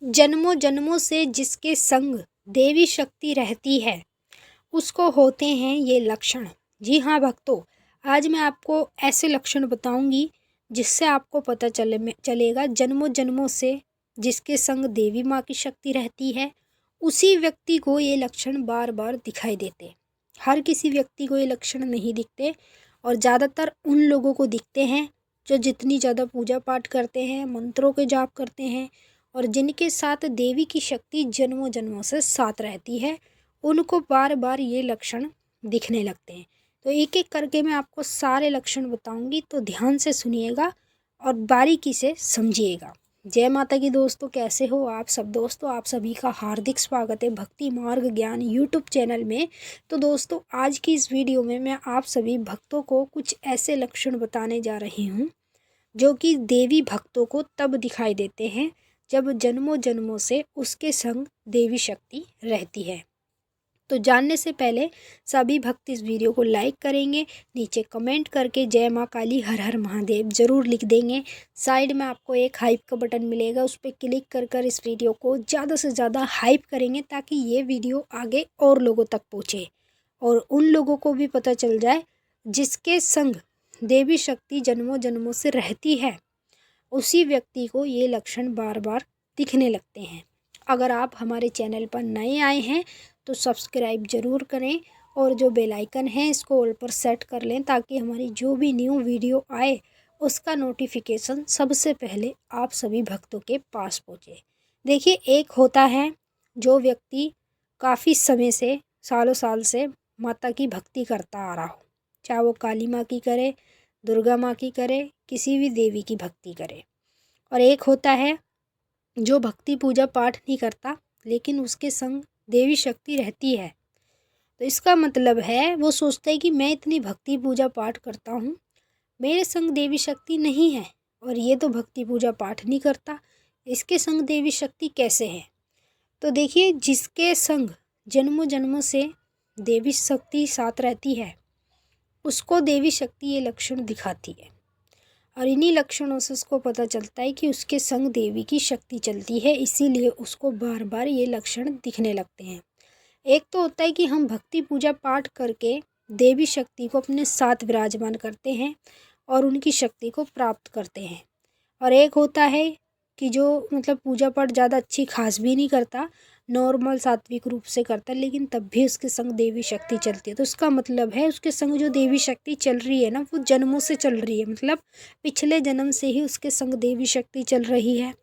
जन्मों जन्मों से जिसके संग देवी शक्ति रहती है उसको होते हैं ये लक्षण। जी हाँ भक्तों, आज मैं आपको ऐसे लक्षण बताऊंगी जिससे आपको पता चलेगा जन्मों जन्मों से जिसके संग देवी माँ की शक्ति रहती है उसी व्यक्ति को ये लक्षण बार बार दिखाई देते। हर किसी व्यक्ति को ये लक्षण नहीं दिखते और ज़्यादातर उन लोगों को दिखते हैं जो जितनी ज़्यादा पूजा पाठ करते हैं, मंत्रों के जाप करते हैं और जिनके साथ देवी की शक्ति जन्मों जन्मों से साथ रहती है, उनको बार बार ये लक्षण दिखने लगते हैं। तो एक एक करके मैं आपको सारे लक्षण बताऊंगी, तो ध्यान से सुनिएगा और बारीकी से समझिएगा। जय माता की दोस्तों, कैसे हो आप सब दोस्तों? आप सभी का हार्दिक स्वागत है भक्ति मार्ग ज्ञान यूट्यूब चैनल में। तो दोस्तों, आज की इस वीडियो में मैं आप सभी भक्तों को कुछ ऐसे लक्षण बताने जा रही हूँ जो कि देवी भक्तों को तब दिखाई देते हैं जब जन्मों जन्मों से उसके संग देवी शक्ति रहती है। तो जानने से पहले सभी भक्त इस वीडियो को लाइक करेंगे, नीचे कमेंट करके जय माँ काली हर हर महादेव ज़रूर लिख देंगे। साइड में आपको एक हाइप का बटन मिलेगा, उस पर क्लिक कर इस वीडियो को ज़्यादा से ज़्यादा हाइप करेंगे ताकि ये वीडियो आगे और लोगों तक पहुँचे और उन लोगों को भी पता चल जाए जिसके संग देवी शक्ति जन्मों जन्मों से रहती है उसी व्यक्ति को ये लक्षण बार बार दिखने लगते हैं। अगर आप हमारे चैनल पर नए आए हैं तो सब्सक्राइब ज़रूर करें और जो बेल आइकन है इसको ऑल पर सेट कर लें ताकि हमारी जो भी न्यू वीडियो आए उसका नोटिफिकेशन सबसे पहले आप सभी भक्तों के पास पहुँचे। देखिए, एक होता है जो व्यक्ति काफ़ी समय से सालों साल से माता की भक्ति करता आ रहा हो, चाहे वो काली माँ की करे, दुर्गा माँ की करे, किसी भी देवी की भक्ति करे। और एक होता है जो भक्ति पूजा पाठ नहीं करता लेकिन उसके संग देवी शक्ति रहती है। तो इसका मतलब है वो सोचता है कि मैं इतनी भक्ति पूजा पाठ करता हूँ, मेरे संग देवी शक्ति नहीं है और ये तो भक्ति पूजा पाठ नहीं करता, इसके संग देवी शक्ति कैसे है? तो देखिए, जिसके संग जन्मों जन्मों से देवी शक्ति साथ रहती है उसको देवी शक्ति ये लक्षण दिखाती है और इन्हीं लक्षणों से उसको पता चलता है कि उसके संग देवी की शक्ति चलती है, इसीलिए उसको बार बार ये लक्षण दिखने लगते हैं। एक तो होता है कि हम भक्ति पूजा पाठ करके देवी शक्ति को अपने साथ विराजमान करते हैं और उनकी शक्ति को प्राप्त करते हैं, और एक होता है कि जो मतलब पूजा पाठ ज़्यादा अच्छी खास भी नहीं करता, नॉर्मल सात्विक रूप से करता है, लेकिन तब भी उसके संग देवी शक्ति चलती है। तो इसका मतलब है उसके संग जो देवी शक्ति चल रही है ना, वो जन्मों से चल रही है, मतलब पिछले जन्म से ही उसके संग देवी शक्ति चल रही है।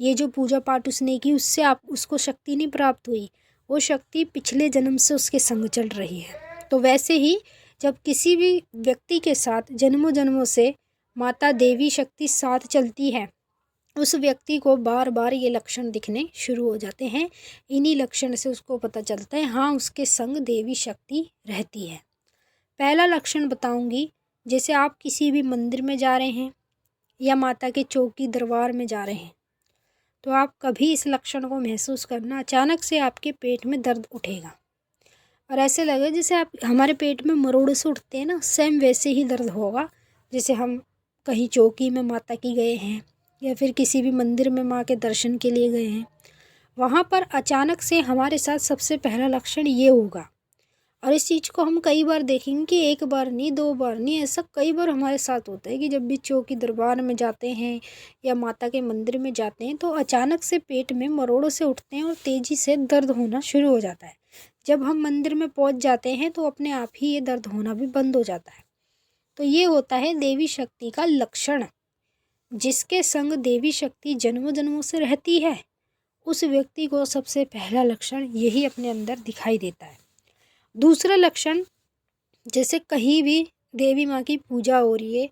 ये जो पूजा पाठ उसने की उससे आप उसको शक्ति नहीं प्राप्त हुई, वो शक्ति पिछले जन्म से उसके संग चल रही है। तो वैसे ही जब किसी भी व्यक्ति के साथ जन्मों जन्मों से माता देवी शक्ति साथ चलती है उस व्यक्ति को बार बार ये लक्षण दिखने शुरू हो जाते हैं। इन्हीं लक्षण से उसको पता चलता है हाँ, उसके संग देवी शक्ति रहती है। पहला लक्षण बताऊंगी, जैसे आप किसी भी मंदिर में जा रहे हैं या माता के चौकी दरबार में जा रहे हैं तो आप कभी इस लक्षण को महसूस करना, अचानक से आपके पेट में दर्द उठेगा और ऐसे लगे जैसे आप हमारे पेट में मरोड़े से उठते हैं ना, सेम वैसे ही दर्द होगा। जैसे हम कहीं चौकी में माता की गए हैं या फिर किसी भी मंदिर में माँ के दर्शन के लिए गए हैं, वहाँ पर अचानक से हमारे साथ सबसे पहला लक्षण ये होगा। और इस चीज़ को हम कई बार देखेंगे कि एक बार नहीं, दो बार नहीं, ऐसा कई बार हमारे साथ होता है कि जब भी चौकी दरबार में जाते हैं या माता के मंदिर में जाते हैं तो अचानक से पेट में मरोड़ों से उठते हैं और तेज़ी से दर्द होना शुरू हो जाता है। जब हम मंदिर में पहुंच जाते हैं तो अपने आप ही ये दर्द होना भी बंद हो जाता है। तो ये होता है देवी शक्ति का लक्षण। जिसके संग देवी शक्ति जन्मों जन्मों से रहती है उस व्यक्ति को सबसे पहला लक्षण यही अपने अंदर दिखाई देता है। दूसरा लक्षण, जैसे कहीं भी देवी माँ की पूजा हो रही है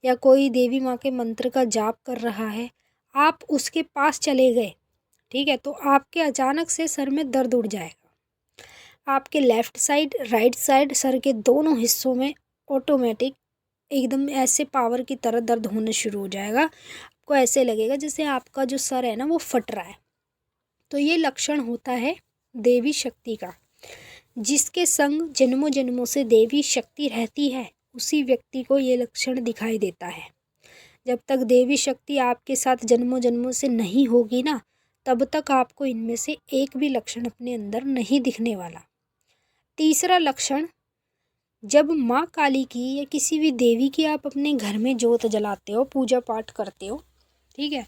या कोई देवी माँ के मंत्र का जाप कर रहा है, आप उसके पास चले गए, ठीक है, तो आपके अचानक से सर में दर्द उठ जाएगा। आपके left side, right side, sir के दोनों हिस्सों में ऑटोमेटिक एकदम ऐसे पावर की तरह दर्द होने शुरू हो जाएगा। आपको ऐसे लगेगा जैसे आपका जो सर है ना वो फट रहा है। तो ये लक्षण होता है देवी शक्ति का। जिसके संग जन्मों जन्मों से देवी शक्ति रहती है उसी व्यक्ति को ये लक्षण दिखाई देता है। जब तक देवी शक्ति आपके साथ जन्मों जन्मों से नहीं होगी ना, तब तक आपको इनमें से एक भी लक्षण अपने अंदर नहीं दिखने वाला। तीसरा लक्षण, जब माँ काली की या किसी भी देवी की आप अपने घर में जोत जलाते हो, पूजा पाठ करते हो, ठीक है,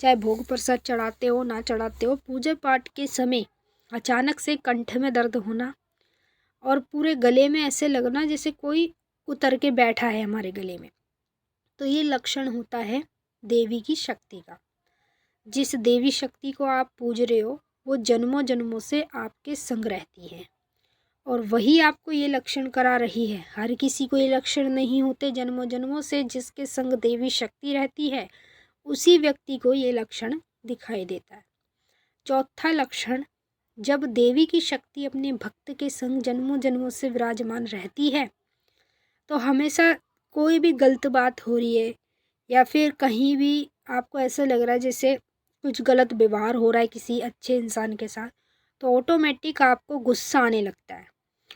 चाहे भोग प्रसाद चढ़ाते हो ना चढ़ाते हो, पूजा पाठ के समय अचानक से कंठ में दर्द होना और पूरे गले में ऐसे लगना जैसे कोई उतर के बैठा है हमारे गले में, तो ये लक्षण होता है देवी की शक्ति का। जिस देवी शक्ति को आप पूज रहे हो वो जन्मों जन्मों से आपके संग रहती है और वही आपको ये लक्षण करा रही है। हर किसी को ये लक्षण नहीं होते जन्मों जन्मों से। जिसके संग देवी शक्ति रहती है उसी व्यक्ति को ये लक्षण दिखाई देता है। चौथा लक्षण, जब देवी की शक्ति अपने भक्त के संग जन्मों जन्मों से विराजमान रहती है तो हमेशा कोई भी गलत बात हो रही है या फिर कहीं भी आपको ऐसा लग रहा है जैसे कुछ गलत व्यवहार हो रहा है किसी अच्छे इंसान के साथ, तो ऑटोमेटिक आपको गुस्सा आने लगता है।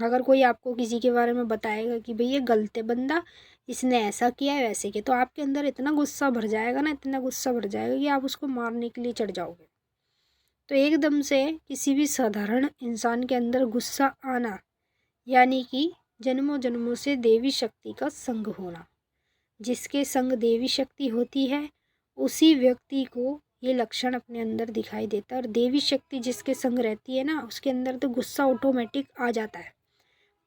अगर कोई आपको किसी के बारे में बताएगा कि भाई ये गलत है बंदा, इसने ऐसा किया है वैसे किया, तो आपके अंदर इतना गुस्सा भर जाएगा ना, इतना गुस्सा भर जाएगा कि आप उसको मारने के लिए चढ़ जाओगे। तो एकदम से किसी भी साधारण इंसान के अंदर गुस्सा आना यानी कि जन्मों जन्मों से देवी शक्ति का संग होना। जिसके संग देवी शक्ति होती है उसी व्यक्ति को ये लक्षण अपने अंदर दिखाई देता है। और देवी शक्ति जिसके संग रहती है ना, उसके अंदर तो गुस्सा ऑटोमेटिक आ जाता है।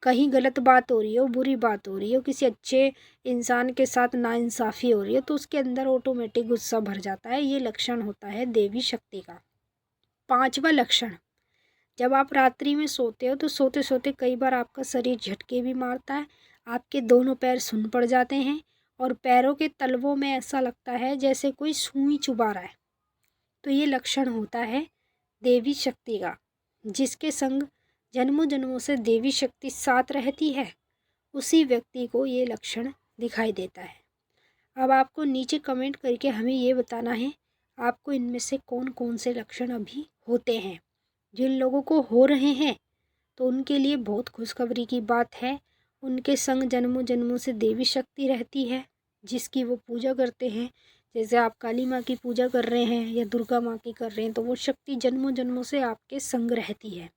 कहीं गलत बात हो रही हो, बुरी बात हो रही हो, किसी अच्छे इंसान के साथ नाइंसाफ़ी हो रही है तो उसके अंदर ऑटोमेटिक गुस्सा भर जाता है। ये लक्षण होता है देवी शक्ति का। पांचवा लक्षण, जब आप रात्रि में सोते हो तो सोते सोते कई बार आपका शरीर झटके भी मारता है, आपके दोनों पैर सुन्न पड़ जाते हैं और पैरों के तलवों में ऐसा लगता है जैसे कोई सुई चुभा रहा है, तो ये लक्षण होता है देवी शक्ति का। जिसके संग जन्मों जन्मों से देवी शक्ति साथ रहती है उसी व्यक्ति को ये लक्षण दिखाई देता है। अब आपको नीचे कमेंट करके हमें ये बताना है आपको इनमें से कौन कौन से लक्षण अभी होते हैं। जिन लोगों को हो रहे हैं तो उनके लिए बहुत खुशखबरी की बात है। उनके संग जन्मों जन्मों से देवी शक्ति रहती है जिसकी वो पूजा करते हैं। जैसे आप काली माँ की पूजा कर रहे हैं या दुर्गा माँ की कर रहे हैं तो वो शक्ति जन्मों जन्मों से आपके संग रहती है,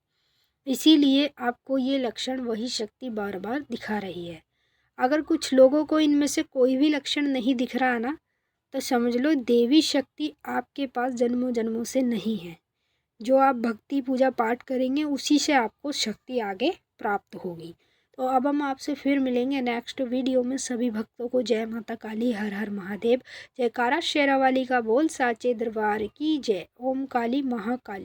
इसीलिए आपको ये लक्षण वही शक्ति बार बार दिखा रही है। अगर कुछ लोगों को इनमें से कोई भी लक्षण नहीं दिख रहा ना तो समझ लो देवी शक्ति आपके पास जन्मों जन्मों से नहीं है। जो आप भक्ति पूजा पाठ करेंगे उसी से आपको शक्ति आगे प्राप्त होगी। तो अब हम आपसे फिर मिलेंगे नेक्स्ट वीडियो में। सभी भक्तों को जय माता काली, हर हर महादेव, जयकारा शेरावाली का बोल, साचे दरबार की जय। ओम काली महाकाली।